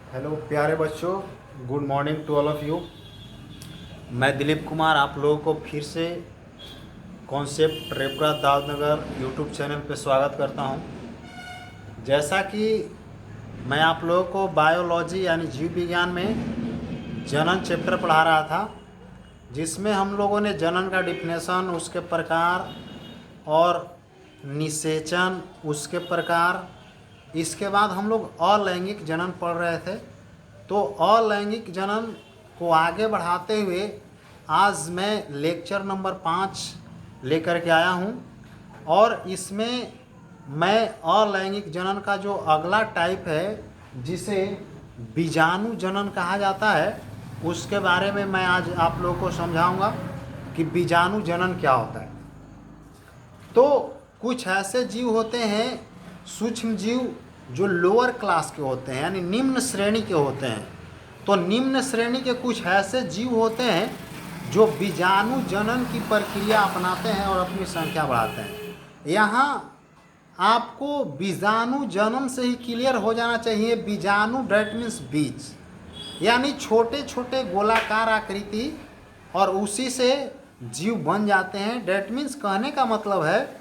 Hello प्यारे बच्चों, good morning to all of you. मैं दिलीप कुमार आप लोगों को फिर से कॉन्सेप्ट रेपरा दादनगर यूट्यूब चैनल पे स्वागत करता हूं। जैसा कि मैं आप लोगों को बायोलॉजी यानी जीव विज्ञान में जनन चैप्टर पढ़ा रहा था, जिसमें हम लोगों ने जनन का डिफिनेशन, उसके प्रकार और निषेचन, उसके प्रकार, इसके बाद हम लोग अलैंगिक जनन पढ़ रहे थे। तो अलैंगिक जनन को आगे बढ़ाते हुए आज मैं लेक्चर नंबर 5 लेकर के आया हूँ, और इसमें मैं अलैंगिक जनन का जो अगला टाइप है, जिसे बीजाणु जनन कहा जाता है, उसके बारे में मैं आज आप लोगों को समझाऊंगा कि बीजाणु जनन क्या होता है। तो कुछ ऐसे जीव होते हैं, सूक्ष्म जीव, जो लोअर क्लास के होते हैं, यानी निम्न श्रेणी के होते हैं। तो निम्न श्रेणी के कुछ ऐसे जीव होते हैं जो बीजाणु जनन की प्रक्रिया अपनाते हैं और अपनी संख्या बढ़ाते हैं। यहाँ आपको बीजाणु जनन से ही क्लियर हो जाना चाहिए। बीजाणु डेट मीन्स बीज, यानी छोटे छोटे गोलाकार आकृति, और उसी से जीव बन जाते हैं। डेट मीन्स कहने का मतलब है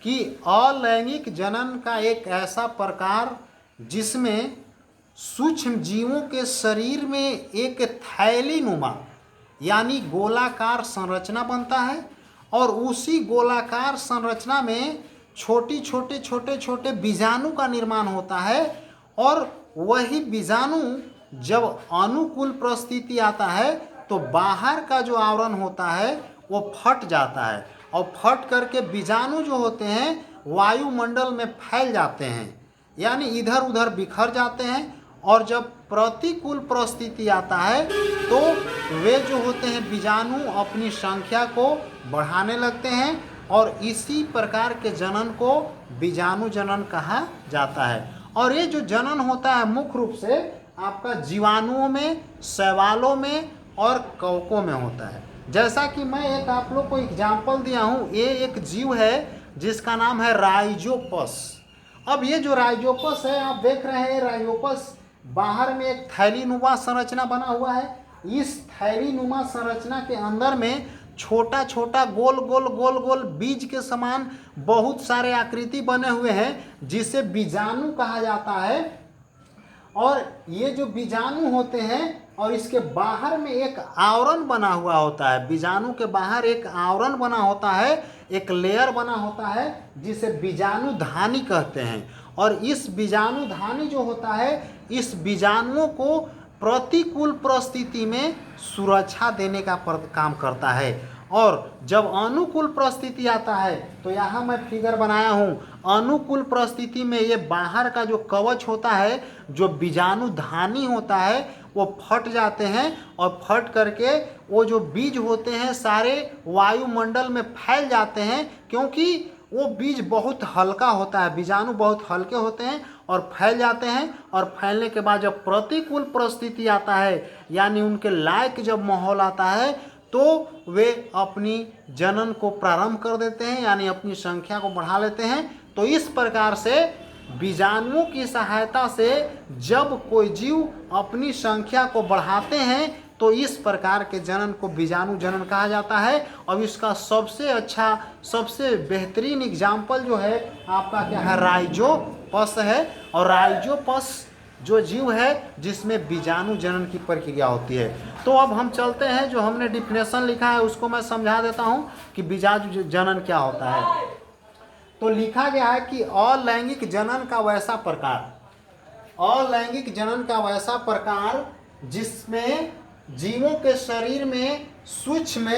कि अलैंगिक जनन का एक ऐसा प्रकार जिसमें सूक्ष्म जीवों के शरीर में एक थैली नुमा यानी गोलाकार संरचना बनता है, और उसी गोलाकार संरचना में छोटे छोटे बीजाणु का निर्माण होता है। और वही बीजाणु जब अनुकूल परिस्थिति आता है तो बाहर का जो आवरण होता है वो फट जाता है, और फट करके बीजाणु जो होते हैं वायुमंडल में फैल जाते हैं, यानी इधर उधर बिखर जाते हैं। और जब प्रतिकूल परिस्थिति आता है तो वे जो होते हैं बीजाणु अपनी संख्या को बढ़ाने लगते हैं, और इसी प्रकार के जनन को बीजाणु जनन कहा जाता है। और ये जो जनन होता है मुख्य रूप से आपका जीवाणुओं में, शैवालों में और कवकों में होता है। जैसा कि मैं एक आप लोग को एग्जाम्पल दिया हूँ, ये एक जीव है जिसका नाम है राइजोपस। अब ये जो राइजोपस है, आप देख रहे हैं, राइजोपस बाहर में एक थैली नुमा संरचना बना हुआ है। इस थैली नुमा संरचना के अंदर में छोटा छोटा गोल गोल गोल गोल बीज के समान बहुत सारे आकृति बने हुए हैं, जिसे बीजाणु कहा जाता है। और ये जो बीजाणु होते हैं, और इसके बाहर में एक आवरण बना हुआ होता है, बीजाणु के बाहर एक आवरण बना होता है, एक लेयर बना होता है, जिसे बीजाणु धानी कहते हैं। और इस बीजाणु धानी जो होता है, इस बीजाणुओं को प्रतिकूल परिस्थिति में सुरक्षा देने का काम करता है। और जब अनुकूल परिस्थिति आता है, तो यहाँ मैं फिगर बनाया हूँ, अनुकूल परिस्थिति में ये बाहर का जो कवच होता है, जो बीजाणु धानी होता है, वो फट जाते हैं, और फट करके वो जो बीज होते हैं सारे वायुमंडल में फैल जाते हैं, क्योंकि वो बीज बहुत हल्का होता है, बीजाणु बहुत हल्के होते हैं और फैल जाते हैं। और फैलने के बाद जब प्रतिकूल परिस्थिति आता है, यानी उनके लायक जब माहौल आता है, तो वे अपनी जनन को प्रारंभ कर देते हैं, यानी अपनी संख्या को बढ़ा लेते हैं। तो इस प्रकार से बीजाणुओं की सहायता से जब कोई जीव अपनी संख्या को बढ़ाते हैं, तो इस प्रकार के जनन को बीजाणु जनन कहा जाता है। अब इसका सबसे अच्छा, सबसे बेहतरीन एग्जाम्पल जो है आपका क्या है, राइजोपस है। और राइजोपस जो जीव है जिसमें बीजाणु जनन की प्रक्रिया होती है। तो अब हम चलते हैं, जो हमने डिफिनेशन लिखा है उसको मैं समझा देता हूँ कि बीजाणु जनन क्या होता है। तो लिखा गया है कि अलैंगिक जनन का वैसा प्रकार, अलैंगिक जनन का वैसा प्रकार जिसमें जीवों के शरीर में सूक्ष्म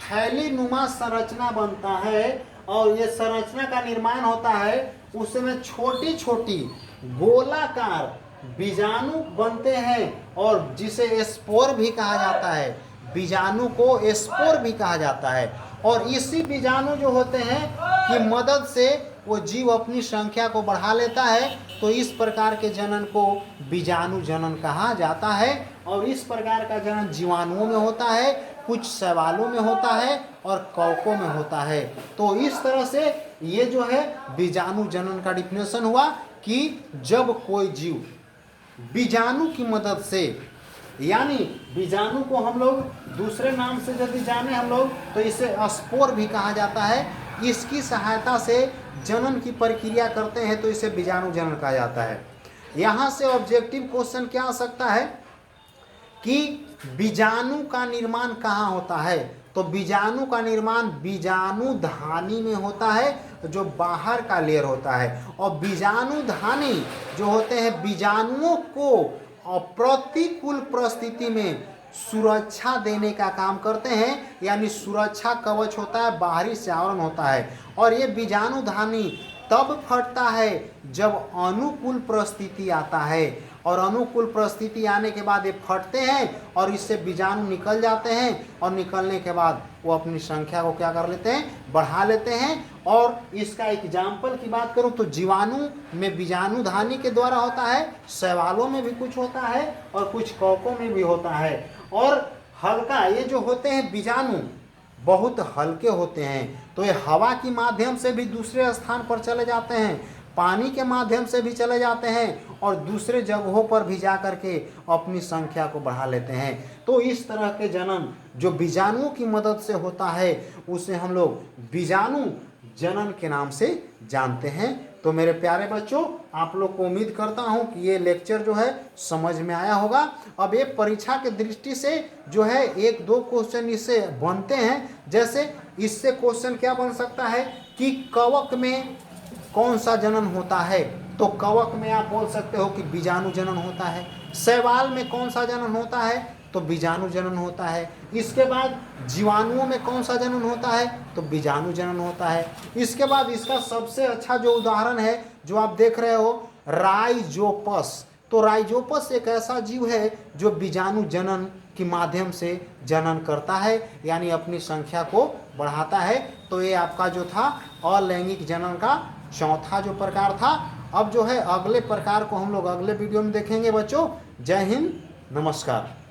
थैली नुमा संरचना बनता है, और ये संरचना का निर्माण होता है, उसमें छोटी छोटी गोलाकार बीजाणु बनते हैं, और जिसे स्पोर भी कहा जाता है, बीजाणु को स्पोर भी कहा जाता है। और इसी बीजाणु जो होते हैं की मदद से वो जीव अपनी संख्या को बढ़ा लेता है। तो इस प्रकार के जनन को बीजाणु जनन कहा जाता है। और इस प्रकार का जनन जीवाणुओं में होता है, कुछ शैवालों में होता है, और कवकों में होता है। तो इस तरह से ये जो है बीजाणु जनन का डिफिनेशन हुआ कि जब कोई जीव बीजाणु की मदद से, यानी बीजाणु को हम लोग दूसरे नाम से यदि जाने हम लोग तो इसे स्पोर भी कहा जाता है। इसकी सहायता से जनन की प्रक्रिया करते हैं तो इसे बीजाणु जनन कहा जाता है। यहाँ से ऑब्जेक्टिव क्वेश्चन क्या आ सकता है कि बीजाणु का निर्माण कहाँ होता है, तो बीजाणु का निर्माण बीजाणु धानी में होता है, जो बाहर का लेयर होता है। और बीजाणु धानी जो होते हैं बीजाणुओं को प्रतिकूल परिस्थिति में सुरक्षा देने का काम करते हैं, यानी सुरक्षा कवच होता है, बाहरी से आवरण होता है। और ये बीजाणु धानी तब फटता है जब अनुकूल परिस्थिति आता है, और अनुकूल परिस्थिति आने के बाद ये फटते हैं और इससे बीजाणु निकल जाते हैं, और निकलने के बाद वो अपनी संख्या को क्या कर लेते हैं, बढ़ा लेते हैं। और इसका एग्जाम्पल की बात करूं तो जीवाणु में बीजाणु धानी के द्वारा होता है, शैवालों में भी कुछ होता है और कुछ कवकों में भी होता है। और हल्का ये जो होते हैं बीजाणु बहुत हल्के होते हैं, तो ये हवा के माध्यम से भी दूसरे स्थान पर चले जाते हैं, पानी के माध्यम से भी चले जाते हैं, और दूसरे जगहों पर भी जा कर के अपनी संख्या को बढ़ा लेते हैं। तो इस तरह के जनन जो बीजाणुओं की मदद से होता है उसे हम लोग बीजाणु जनन के नाम से जानते हैं। तो मेरे प्यारे बच्चों, आप लोग को उम्मीद करता हूं कि ये लेक्चर जो है समझ में आया होगा। अब ये परीक्षा के दृष्टि से जो है 1-2 क्वेश्चन इससे बनते हैं। जैसे इससे क्वेश्चन क्या बन सकता है कि कवक में कौन सा जनन होता है, तो कवक में आप बोल सकते हो कि बीजाणु जनन होता है। शैवाल में कौन सा जनन होता है, तो बीजाणु जनन होता है। इसके बाद जीवाणुओं में कौन सा जनन होता है, तो बीजाणु जनन होता है। इसके बाद इसका सबसे अच्छा जो उदाहरण है जो आप देख रहे हो राइजोपस, तो राइजोपस एक ऐसा जीव है जो बीजाणु जनन के माध्यम से जनन करता है, यानी अपनी संख्या को बढ़ाता है। तो ये आपका जो था अलैंगिक जनन का चौथा जो प्रकार था। अब जो है अगले प्रकार को हम लोग अगले वीडियो में देखेंगे बच्चों। जय हिंद, नमस्कार।